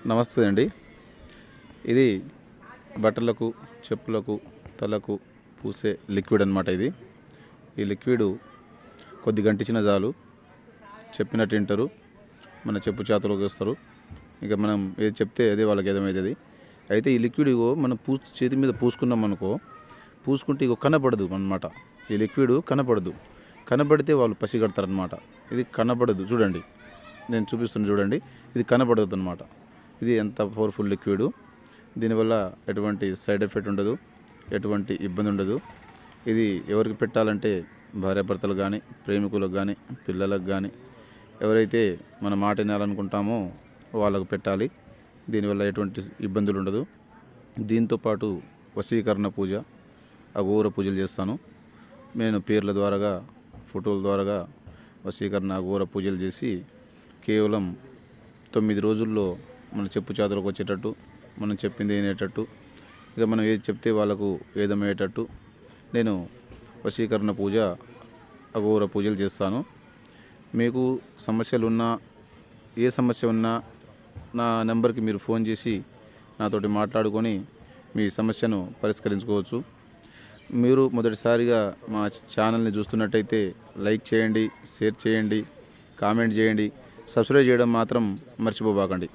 నమస్తే అండి. ఇది బట్టలకు, చెప్పులకు, తలకు పూసే లిక్విడ్ అన్నమాట. ఈ లిక్విడ్ కొద్ది గంటించిన చాలు, చెప్పినట్టు వింటారు, మన చెప్పు చేతలోకి వస్తారు. ఇక మనం ఏది చెప్తే అదే వాళ్ళకి ఏదమవుతుంది. అయితే ఈ లిక్విడ్ మనం చేతి మీద పూసుకున్నాం అనుకో, పూసుకుంటే కనపడదు అన్నమాట. ఈ లిక్విడ్ కనపడదు. కనపడితే వాళ్ళు పసిగడతారనమాట. ఇది కనపడదు, చూడండి, నేను చూపిస్తున్నాను చూడండి. ఇది కనపడదు అన్నమాట. ఇది ఎంత పవర్ఫుల్ లిక్విడ్. దీనివల్ల ఎటువంటి సైడ్ ఎఫెక్ట్ ఉండదు, ఎటువంటి ఇబ్బంది ఉండదు. ఇది ఎవరికి పెట్టాలంటే భార్యాభర్తలు కానీ, ప్రేమికులకు కానీ, పిల్లలకు కానీ, ఎవరైతే మన మాట వినాలనుకుంటామో వాళ్ళకు పెట్టాలి. దీనివల్ల ఎటువంటి ఇబ్బందులు ఉండదు. దీంతోపాటు వశీకరణ పూజ, అఘోర పూజలు చేస్తాను నేను. పేర్ల ద్వారాగా, ఫోటోల ద్వారాగా వశీకరణ అఘోర పూజలు చేసి కేవలం 9 రోజుల్లో మన చెప్పు చేతులకు వచ్చేటట్టు, మనం చెప్పింది వినేటట్టు, ఇక మనం ఏది చెప్తే వాళ్ళకు ఏదమయ్యేటట్టు నేను వశీకరణ పూజ, అఘోర పూజలు చేస్తాను. మీకు సమస్యలు ఉన్నా, ఏ సమస్య ఉన్నా నా నెంబర్కి మీరు ఫోన్ చేసి నాతోటి మాట్లాడుకొని మీ సమస్యను పరిష్కరించుకోవచ్చు. మీరు మొదటిసారిగా మా ఛానల్ని చూస్తున్నట్టయితే లైక్ చేయండి, షేర్ చేయండి, కామెంట్ చేయండి, సబ్స్క్రైబ్ చేయడం మాత్రం మర్చిపోబాకండి.